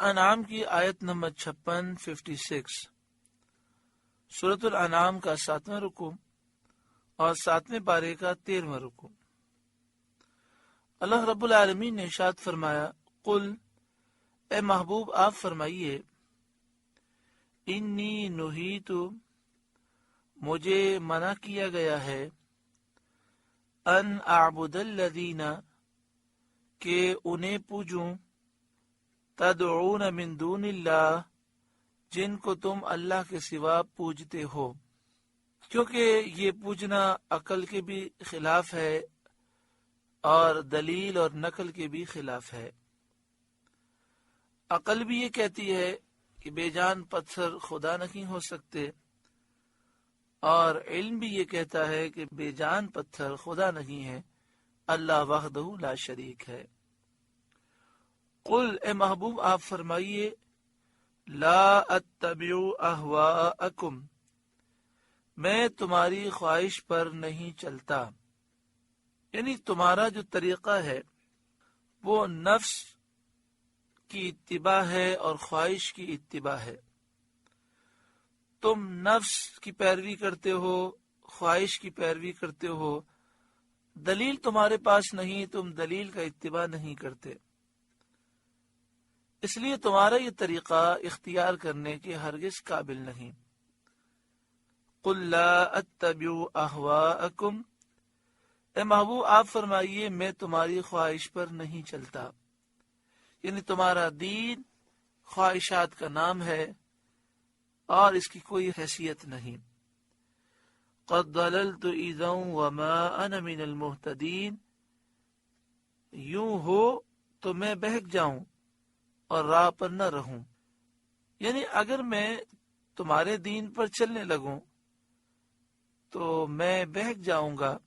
انعام کی آیت نمبر 56 سورۃ الانعام کا 7واں رکوع اور 7ویں پارے کا 13واں رکوع۔ اللہ رب العالمین نے ارشاد فرمایا، قل اے محبوب آپ فرمائیے، انی نہیت مجھے منع کیا گیا ہے، ان اعبد الذین کہ انہیں پوجوں، تدعون من دون اللہ جن کو تم اللہ کے سوا پوجتے ہو، کیونکہ یہ پوجنا عقل کے بھی خلاف ہے اور دلیل اور نقل کے بھی خلاف ہے۔ عقل بھی یہ کہتی ہے کہ بے جان پتھر خدا نہیں ہو سکتے، اور علم بھی یہ کہتا ہے کہ بے جان پتھر خدا نہیں ہے، اللہ وحدہ لا شریک ہے۔ قل اے محبوب آپ فرمائیے، لا اتبع اہواءکم میں تمہاری خواہش پر نہیں چلتا، یعنی تمہارا جو طریقہ ہے وہ نفس کی اتباع ہے اور خواہش کی اتباع ہے۔ تم نفس کی پیروی کرتے ہو، خواہش کی پیروی کرتے ہو، دلیل تمہارے پاس نہیں، تم دلیل کا اتباع نہیں کرتے، اس لیے تمہارا یہ طریقہ اختیار کرنے کے ہرگز قابل نہیں۔ قل لا اتبع اہواءکم اے محبوب آپ فرمائیے میں تمہاری خواہش پر نہیں چلتا، یعنی تمہارا دین خواہشات کا نام ہے اور اس کی کوئی حیثیت نہیں۔ قد ضللت اذا وما انا من المہتدین یوں ہو تو میں بہک جاؤں اور راہ پر نہ رہوں، یعنی اگر میں تمہارے دین پر چلنے لگوں تو میں بہک جاؤں گا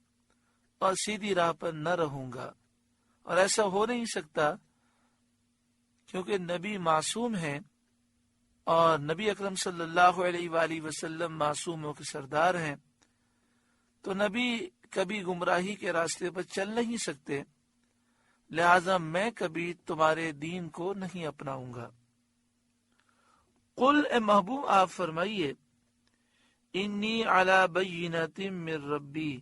اور سیدھی راہ پر نہ رہوں گا، اور ایسا ہو نہیں سکتا کیونکہ نبی معصوم ہیں اور نبی اکرم صلی اللہ علیہ وآلہ وسلم معصوموں کے سردار ہیں، تو نبی کبھی گمراہی کے راستے پر چل نہیں سکتے، لہذا میں کبھی تمہارے دین کو نہیں اپناؤں گا۔ قل اے محبوب آپ فرمائیے، انی علی بینۃ من ربی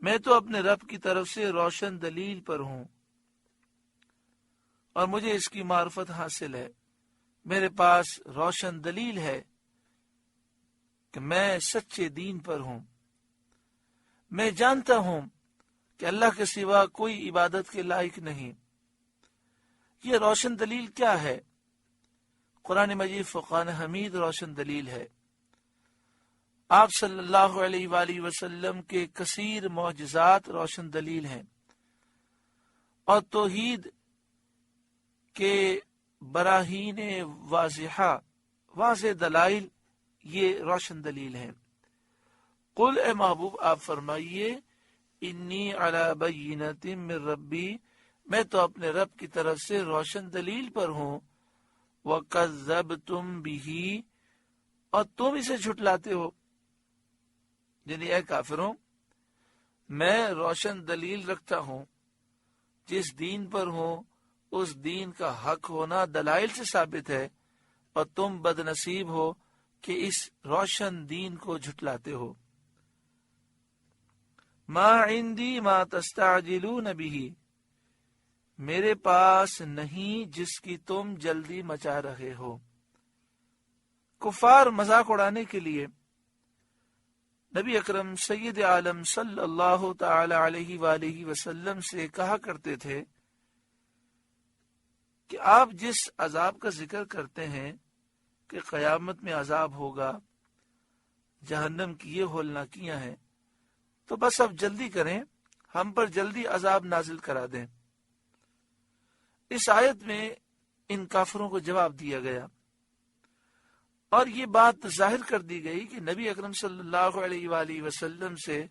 میں تو اپنے رب کی طرف سے روشن دلیل پر ہوں اور مجھے اس کی معرفت حاصل ہے، میرے پاس روشن دلیل ہے کہ میں سچے دین پر ہوں، میں جانتا ہوں کہ اللہ کے سوا کوئی عبادت کے لائق نہیں۔ یہ روشن دلیل کیا ہے؟ قرآن مجید فرقان حمید روشن دلیل ہے۔ آپ صلی اللہ علیہ وآلہ وسلم کے کثیر معجزات روشن دلیل ہیں، اور توحید کے براہین واضح دلائل یہ روشن دلیل ہیں۔ قل اے محبوب آپ فرمائیے، انی علی بینۃ من ربی میں تو اپنے رب کی طرف سے روشن دلیل پر ہوں، وَكَذَّبْتُمْ بِهِ اور تم اسے جھٹلاتے ہو، یعنی اے کافروں میں روشن دلیل رکھتا ہوں، جس دین پر ہوں اس دین کا حق ہونا دلائل سے ثابت ہے، اور تم بد نصیب ہو کہ اس روشن دین کو جھٹلاتے ہو۔ ما عندی ما تستعجلون به میرے پاس نہیں جس کی تم جلدی مچا رہے ہو۔ کفار مذاق اڑانے کے لیے نبی اکرم سید عالم صلی اللہ تعالی علیہ وآلہ وسلم سے کہا کرتے تھے کہ آپ جس عذاب کا ذکر کرتے ہیں کہ قیامت میں عذاب ہوگا، جہنم کی یہ ہولناکیاں ہیں، تو بس اب جلدی کریں، ہم پر جلدی عذاب نازل کرا دیں۔ اس آیت میں ان کافروں کو جواب دیا گیا، اور یہ بات ظاہر کر دی گئی کہ نبی اکرم صلی اللہ علیہ وآلہ وسلم سے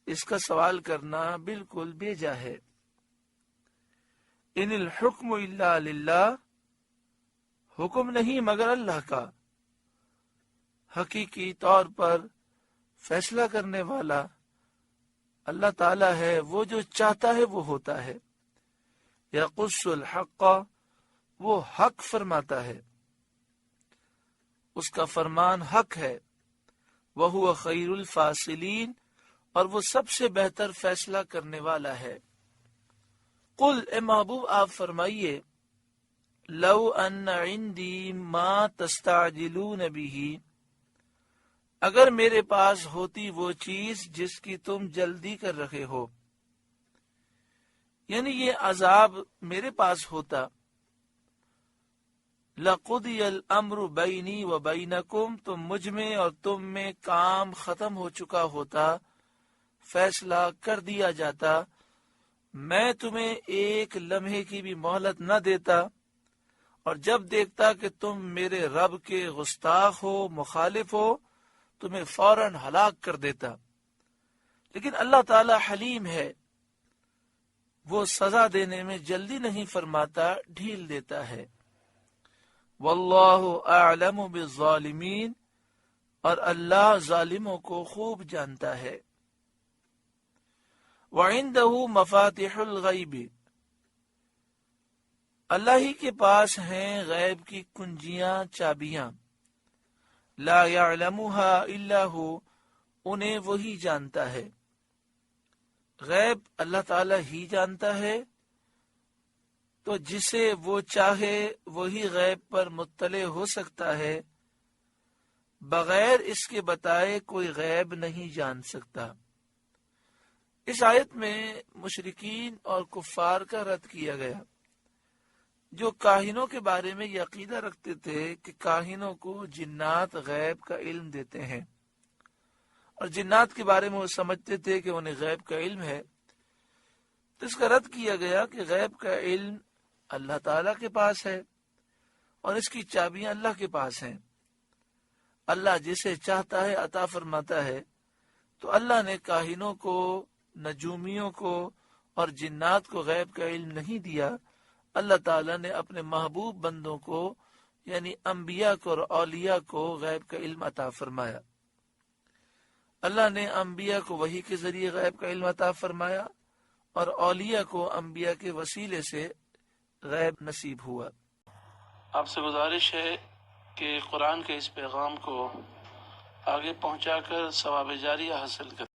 اس کا سوال کرنا بالکل بیجا ہے۔ ان الحکم الا للہ حکم نہیں مگر اللہ کا، حقیقی طور پر فیصلہ کرنے والا اللہ تعالی ہے، وہ جو چاہتا ہے وہ ہوتا ہے۔ یقص الحق وہ حق فرماتا ہے، اس کا فرمان حق ہے، وَهُوَ خَيْرُ الْفَاصِلِينَ، اور وہ سب سے بہتر فیصلہ کرنے والا ہے۔ قل، اے محبوب آپ فرمائیے، لو ان عندی ما تستعجلون به، اگر میرے پاس ہوتی وہ چیز جس کی تم جلدی کر رہے ہو، یعنی یہ عذاب میرے پاس ہوتا، لَقُضِيَ الْأَمْرُ بَيْنِي وَبَيْنَكُمْ، تو مجھ میں اور تم میں کام ختم ہو چکا ہوتا، فیصلہ کر دیا جاتا، میں تمہیں ایک لمحے کی بھی مہلت نہ دیتا، اور جب دیکھتا کہ تم میرے رب کے گستاخ ہو، مخالف ہو، تمہیں فوراً ہلاک کر دیتا۔ لیکن اللہ تعالی حلیم ہے، وہ سزا دینے میں جلدی نہیں فرماتا، ڈھیل دیتا ہے۔ واللہ اعلم بالظالمین، اور اللہ ظالموں کو خوب جانتا ہے۔ وعنده مفاتح الغیب، اللہ ہی کے پاس ہیں غیب کی کنجیاں، چابیاں، لا يعلمها الا هو، انہیں وہی جانتا ہے۔ غیب اللہ تعالی ہی جانتا ہے، تو جسے وہ چاہے وہی غیب پر مطلع ہو سکتا ہے، بغیر اس کے بتائے کوئی غیب نہیں جان سکتا۔ اس آیت میں مشرکین اور کفار کا رد کیا گیا، جو کاہنوں کے بارے میں یہ عقیدہ رکھتے تھے کہ کاہنوں کو جنات غیب کا علم دیتے ہیں، اور جنات کے بارے میں وہ سمجھتے تھے کہ انہیں غیب کا علم ہے۔ تو اس کا رد کیا گیا کہ غیب کا علم اللہ تعالیٰ کے پاس ہے، اور اس کی چابیاں اللہ کے پاس ہیں۔ اللہ جسے چاہتا ہے عطا فرماتا ہے، تو اللہ نے کاہنوں کو، نجومیوں کو اور جنات کو غیب کا علم نہیں دیا، اللہ تعالیٰ نے اپنے محبوب بندوں کو یعنی انبیاء کو اور اولیاء کو غیب کا علم عطا فرمایا۔ اللہ نے انبیاء کو وحی کے ذریعے غیب کا علم عطا فرمایا، اور اولیاء کو انبیاء کے وسیلے سے غیب نصیب ہوا۔ آپ سے گزارش ہے کہ قرآن کے اس پیغام کو آگے پہنچا کر ثواب جاریہ حاصل کریں۔